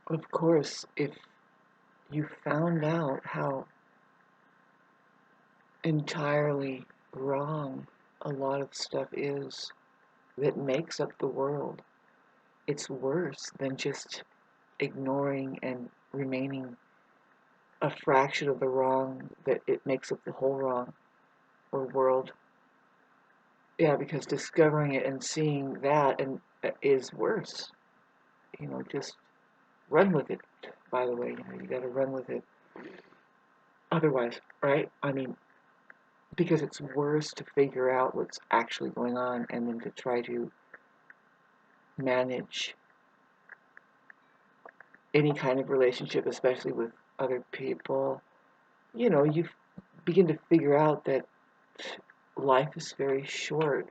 Of course, if you found out how entirely wrong a lot of stuff is that makes up the world, it's worse than just ignoring and remaining a fraction of the wrong that it makes up the whole wrong or world. Yeah, because discovering it and seeing that and is worse. Just run with it. By the way, you got to run with it. Otherwise, right? I mean, because it's worse to figure out what's actually going on and then to try to manage any kind of relationship, especially with other people. You begin to figure out that life is very short.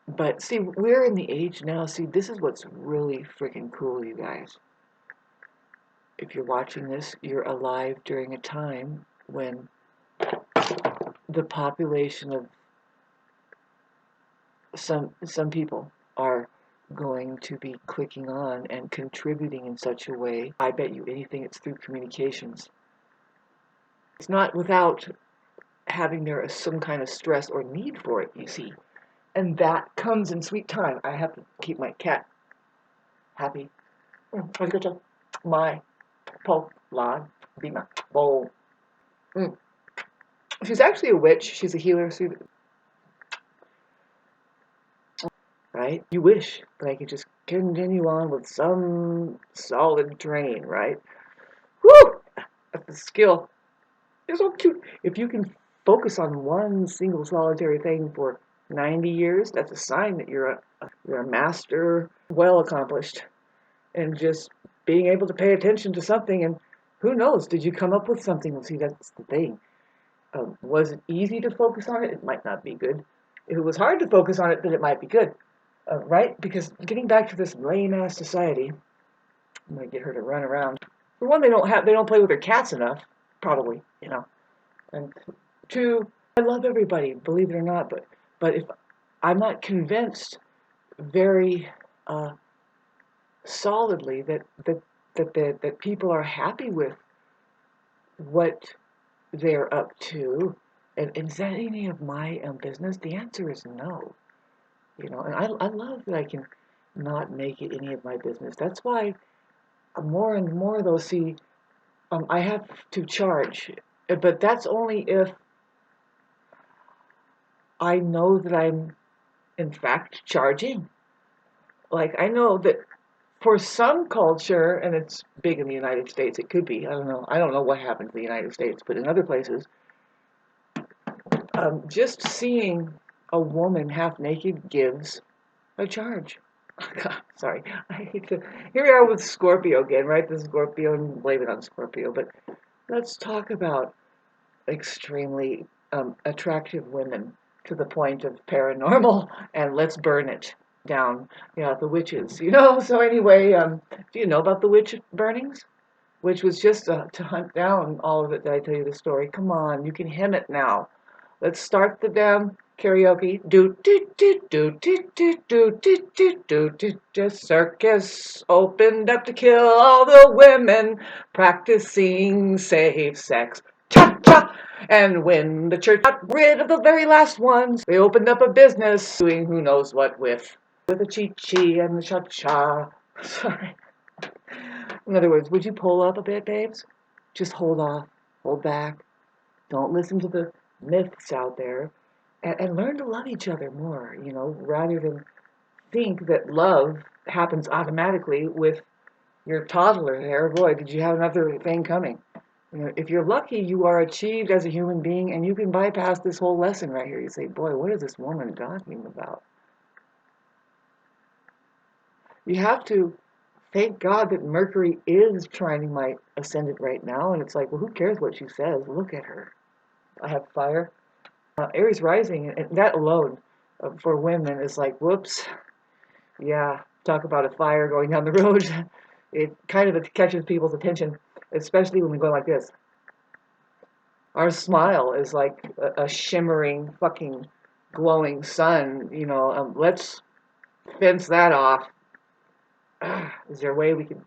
But see, we're in the age now. See, this is what's really freaking cool, you guys. If you're watching this, you're alive during a time when the population of some people are going to be clicking on and contributing in such a way. I bet you anything it's through communications. It's not without having there some kind of stress or need for it, you see. And that comes in sweet time. I have to keep my cat happy. My Polad Bima bowl. She's actually a witch. She's a healer, right? You wish that I could just continue on with some solid training, right? Woo! That's the skill. It's so cute. If you can focus on one single solitary thing for 90 years, that's a sign that you're a master, well accomplished, and just being able to pay attention to something. And who knows? Did you come up with something? Well, see, that's the thing. Was it easy to focus on it? It might not be good. If it was hard to focus on it, then it might be good, right? Because getting back to this lame-ass society, I'm gonna get her to run around. For one, they don't play with their cats enough, probably, And two, I love everybody, believe it or not, but if I'm not convinced very solidly that people are happy with what they're up to, and is that any of my business? The answer is no. And I love that I can not make it any of my business. That's why more and more, though, see, I have to charge, but that's only if I know that I'm in fact charging. Like, I know that for some culture, and it's big in the United States, it could be, I don't know. I don't know what happened to the United States, but in other places, just seeing a woman half naked gives a charge. God, sorry. Here we are with Scorpio again, right? The Scorpio, and blame it on Scorpio. But let's talk about extremely attractive women to the point of paranormal, and let's burn it down. Yeah, the witches, So anyway, do you know about the witch burnings? Which was just to hunt down all of it. Did I tell you the story? Come on, you can hymn it now. Let's start the damn karaoke. Do do do do do do do do do do do. The circus opened up to kill all the women practicing safe sex. Cha cha. And when the church got rid of the very last ones, they opened up a business doing who knows what with the chi-chi and the cha-cha. Sorry. In other words, would you pull up a bit, babes? Just hold off, hold back. Don't listen to the myths out there, and learn to love each other more, rather than think that love happens automatically with your toddler there. Boy, did you have another thing coming. If you're lucky, you are achieved as a human being, and you can bypass this whole lesson right here. You say, boy, what is this woman talking about? You have to thank God that Mercury is trining my ascendant right now, and it's like, well, who cares what she says? Look at her. I have fire. Aries rising, and that alone for women is like, whoops. Yeah, talk about a fire going down the road. It kind of catches people's attention, especially when we go like this. Our smile is like a shimmering, fucking glowing sun. Let's fence that off. Is there a way we can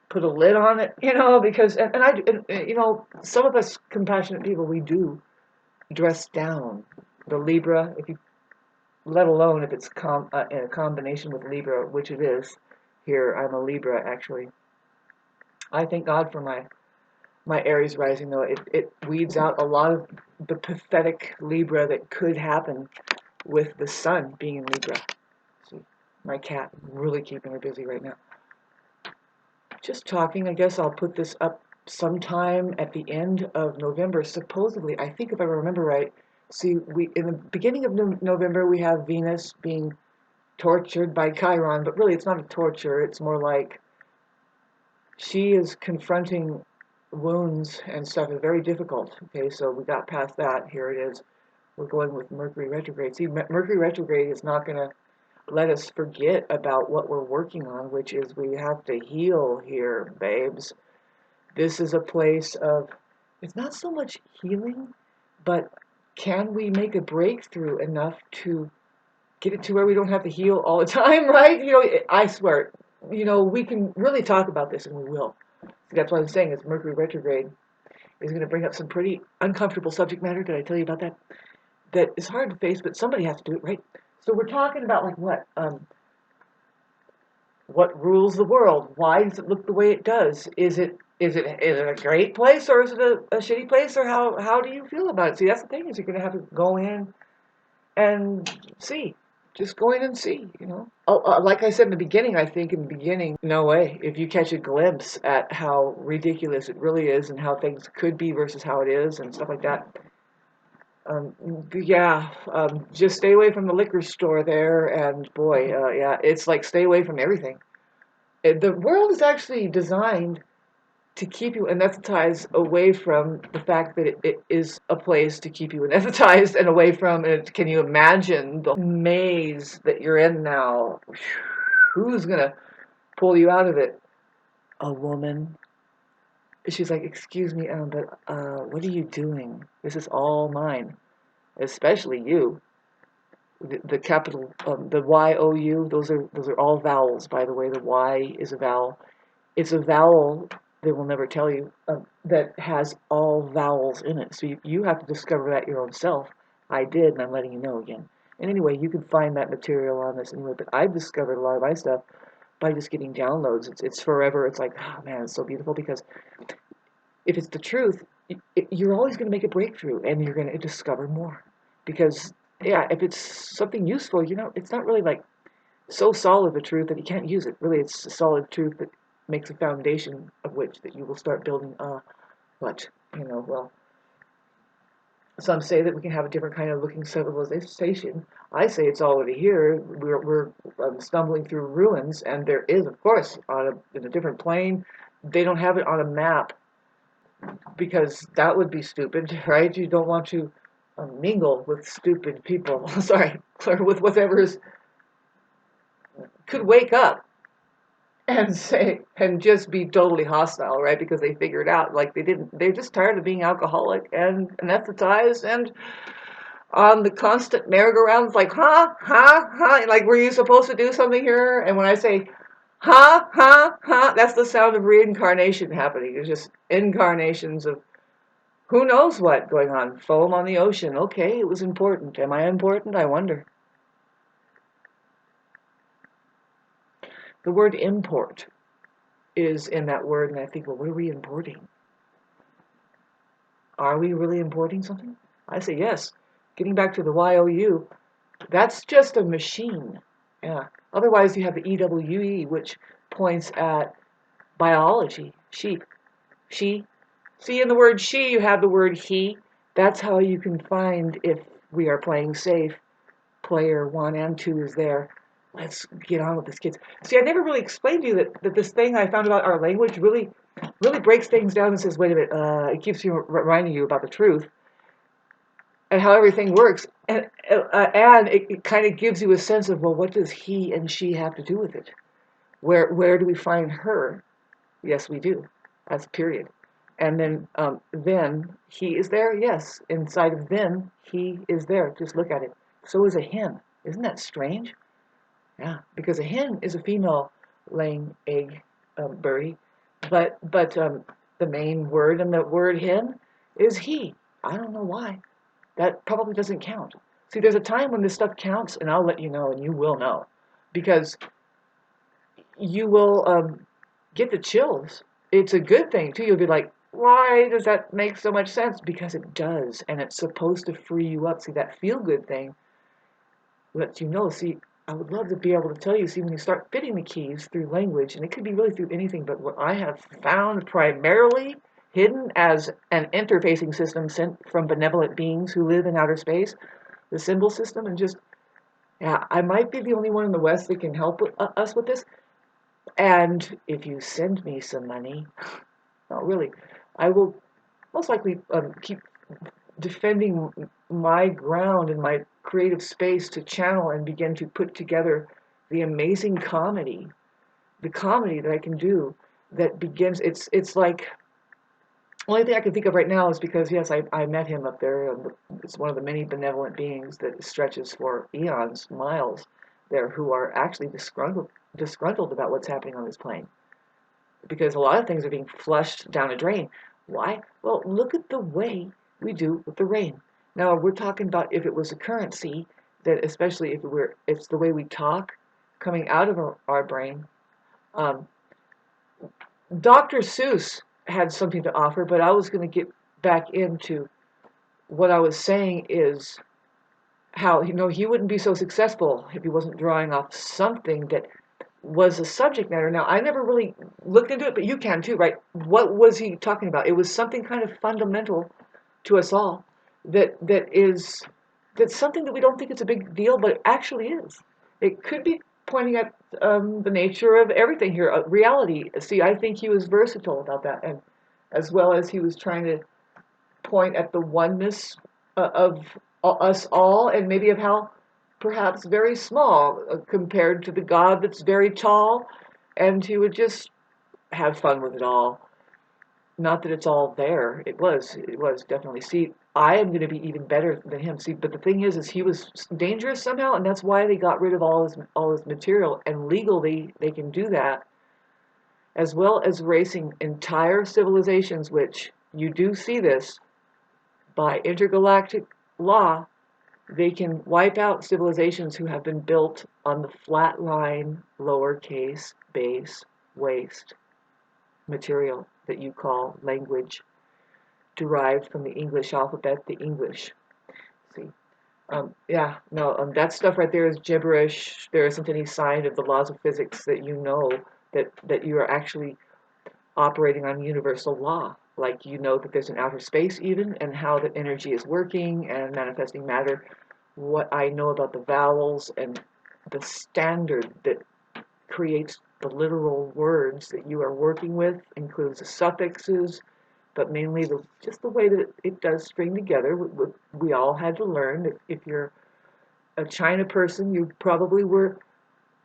put a lid on it? Because some of us compassionate people, we do dress down the Libra, if you, let alone if it's in a combination with Libra, which it is. Here, I'm a Libra actually. I thank God for my Aries rising, though. It weeds out a lot of the pathetic Libra that could happen with the sun being in Libra. See, my cat really keeping her busy right now. Just talking. I guess I'll put this up sometime at the end of November. Supposedly, I think if I remember right, see, we in the beginning of November we have Venus being tortured by Chiron, but really it's not a torture. It's more like she is confronting wounds and stuff. Is very difficult. Okay, so we got past that. Here it is. We're going with Mercury retrograde. See, Mercury retrograde is not going to let us forget about what we're working on, which is we have to heal here, babes. This is a place of, it's not so much healing, but can we make a breakthrough enough to get it to where we don't have to heal all the time, right? I swear, we can really talk about this, and we will. That's what I'm saying, is Mercury retrograde is going to bring up some pretty uncomfortable subject matter. Did I tell you about that? That is hard to face, but somebody has to do it, right? So we're talking about like what rules the world? Why does it look the way it does? Is it a great place, or is it a shitty place, or how do you feel about it? See, that's the thing, is you're going to have to go in and see. Just go in and see. Like I said in the beginning, no way. If you catch a glimpse at how ridiculous it really is and how things could be versus how it is and stuff like that, just stay away from the liquor store there, and boy, yeah, it's like stay away from everything. The world is actually designed to keep you anesthetized away from the fact that it is a place to keep you anesthetized and away from it. Can you imagine the maze that you're in now? Who's gonna pull you out of it? A woman. She's like, excuse me, but what are you doing? This is all mine, especially you. The capital, the YOU. Those are all vowels, by the way. The Y is a vowel. It's a vowel, they will never tell you, that has all vowels in it. So you have to discover that your own self. I did, and I'm letting you know again. And anyway, you can find that material on this anyway, but I've discovered a lot of my stuff by just getting downloads. It's forever. It's like, oh man, it's so beautiful, because if it's the truth, you're always going to make a breakthrough, and you're going to discover more. Because, yeah, if it's something useful, it's not really like so solid the truth that you can't use it. Really, it's a solid truth that makes a foundation of which that you will start building well, some say that we can have a different kind of looking civilization. I say it's already here. We're stumbling through ruins, and there is, of course, in a different plane. They don't have it on a map because that would be stupid, right? You don't want to mingle with stupid people. Sorry, with whatever's could wake up and say and just be totally hostile, right? Because they figured out, like, they're just tired of being alcoholic and anesthetized and on the constant merry-go-rounds, like, like, were you supposed to do something here? And when I say that's the sound of reincarnation happening. It's just incarnations of who knows what going on. Foam on the ocean. Okay, it was important. Am I important? I wonder. The word import is in that word, and I think, well, what are we importing? Are we really importing something? I say yes. Getting back to the YOU, that's just a machine. Yeah. Otherwise, you have the EWE, which points at biology. Sheep. She. See, in the word she, you have the word he. That's how you can find if we are playing safe. Player 1 and 2 is there. Let's get on with this, kids. See, I never really explained to you that this thing I found about our language really breaks things down and says, wait a minute, it keeps you reminding you about the truth and how everything works. And it kind of gives you a sense of, well, what does he and she have to do with it? Where do we find her? Yes, we do. That's period. And then he is there? Yes. Inside of then, he is there. Just look at it. So is a hen. Isn't that strange? Yeah, because a hen is a female laying egg birdie, but the main word in the word hen is he. I don't know why. That probably doesn't count. See, there's a time when this stuff counts, and I'll let you know, and you will know, because you will get the chills. It's a good thing too. You'll be like, why does that make so much sense? Because it does, and it's supposed to free you up. See, that feel good thing lets you know. See, I would love to be able to tell you, see, when you start fitting the keys through language, and it could be really through anything, but what I have found primarily hidden as an interfacing system sent from benevolent beings who live in outer space, the symbol system, and just, yeah, I might be the only one in the West that can help us with this. And if you send me some money, not really, I will most likely keep defending my ground and my creative space to channel and begin to put together the amazing comedy, the comedy that I can do that begins. It's like, the only thing I can think of right now is because, yes, I met him up there. It's one of the many benevolent beings that stretches for eons, miles there, who are actually disgruntled about what's happening on this plane, because a lot of things are being flushed down a drain. Why? Well, look at the way we do with the rain. Now, we're talking about if it was a currency, that especially if it's the way we talk coming out of our brain. Um, Dr. Seuss had something to offer, but I was going to get back into what I was saying is how, he wouldn't be so successful if he wasn't drawing off something that was a subject matter. Now, I never really looked into it, but you can too, right? What was he talking about? It was something kind of fundamental to us all that's something that we don't think it's a big deal, but it actually is. It could be pointing at the nature of everything here, reality. See, I think he was versatile about that, and as well as he was trying to point at the oneness of us all, and maybe of how perhaps very small compared to the God that's very tall, and he would just have fun with it all. Not that it's all there. It was definitely. See, I am going to be even better than him. See, but the thing is he was dangerous somehow, and that's why they got rid of all his material. And legally, they can do that, as well as erasing entire civilizations, which you do see this by intergalactic law. They can wipe out civilizations who have been built on the flat line, lowercase, base, waste material that you call language, derived from the English alphabet, the English. See, yeah, no, that stuff right there is gibberish. There isn't any sign of the laws of physics that you know that you are actually operating on universal law. Like, that there's an outer space even, and how the energy is working and manifesting matter. What I know about the vowels and the standard that creates the literal words that you are working with includes the suffixes, but mainly just the way that it does string together. We all had to learn that if you're a China person, you probably were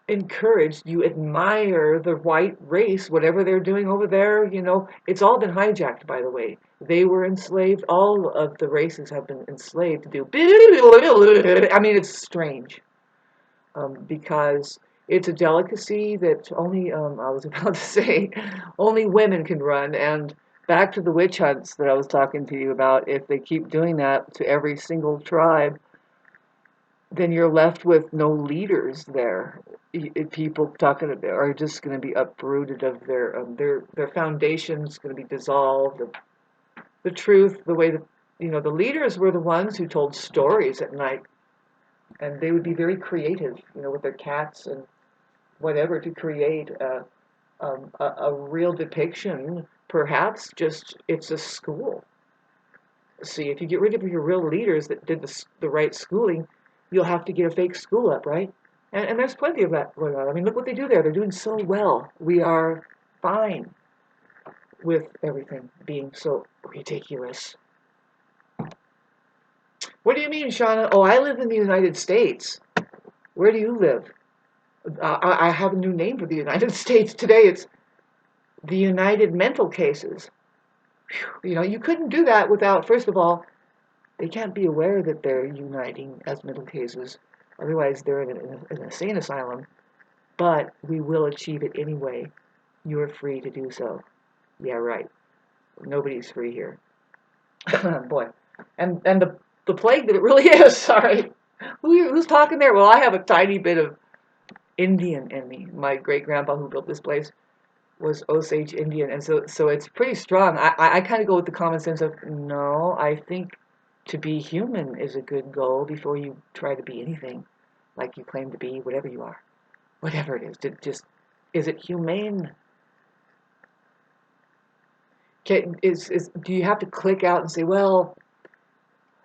encouraged, you admire the white race, whatever they're doing over there. It's all been hijacked, by the way. They were enslaved. All of the races have been enslaved to do. I mean, it's strange, because it's a delicacy that only, I was about to say, only women can run. And back to the witch hunts that I was talking to you about, if they keep doing that to every single tribe, then you're left with no leaders there. People talking are just going to be uprooted of their foundation's going to be dissolved. The truth, the way that the leaders were the ones who told stories at night, and they would be very creative, with their cats and whatever, to create a real depiction. Perhaps just it's a school. See, if you get rid of your real leaders that did the right schooling, you'll have to get a fake school up, right? And there's plenty of that going on. I mean, look what they do there. They're doing so well. We are fine with everything being so ridiculous. What do you mean, Shauna? Oh, I live in the United States. Where do you live? I have a new name for the United States today. It's the United Mental Cases. You couldn't do that without, first of all, they can't be aware that they're uniting as mental cases. Otherwise, they're in an insane asylum. but we will achieve it anyway. You're free to do so. Yeah, right. Nobody's free here. Boy. And the plague that it really is, sorry. Who's talking there? Well, I have a tiny bit of Indian in me. My great grandpa who built this place was Osage Indian, and so it's pretty strong. I kind of go with the common sense of no, I think to be human is a good goal before you try to be anything like you claim to be, whatever you are, whatever it is. Just is it humane? Do you have to click out and say, well,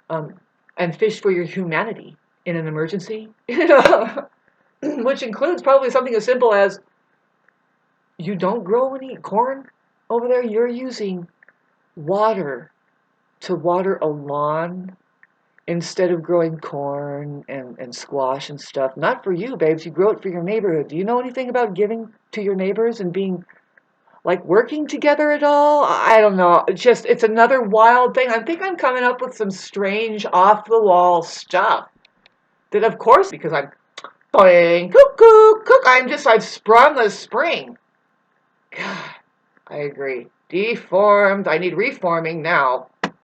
um, and fish for your humanity in an emergency? You know, which includes probably something as simple as you don't grow any corn over there. You're using water to water a lawn instead of growing corn and squash and stuff. Not for you, babes. You grow it for your neighborhood. Do you know anything about giving to your neighbors and being like working together at all? I don't know. It's another wild thing. I think I'm coming up with some strange off the wall stuff that of course because I'm boing, cuckoo, cook, I've sprung a spring. God, I agree. Deformed. I need reforming now.